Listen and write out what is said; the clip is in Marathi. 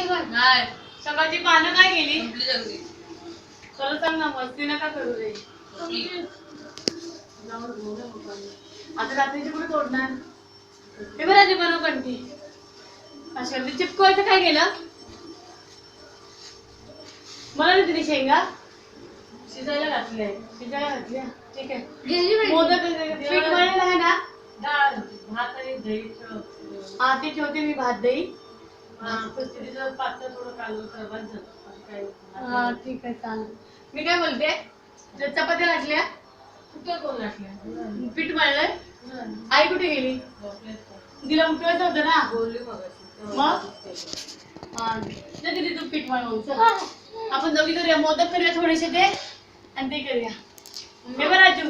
नाही सकाळची पानं काय गेली खरं सांग ना मस्ती नका करू रे आता रात्रीची कुठे तोडणार ते बरं आधी बनव कंठी अशा चिपकवायचं काय गेलं मला नाही तिने शेंगा शिजायला घातल्या ठीक आहे मोदक पीठ मळलेलं आहे ना डाळ भात आणि दही हा ते ठेवते मी भात दही पातळ थोडं कालवून काय ठीक आहे चालेल मी काय बोलते चपात्या लाटल्या कुठं कोण लाटल्या पीठ मळलंय आई कुठे गेली तिला उठवायचं होतं ना बोलली मग किती तू पीठ मळवून आपण दोघी करूया मोदक करूया थोडेसे ते आणि ते करूया हे बरं राजू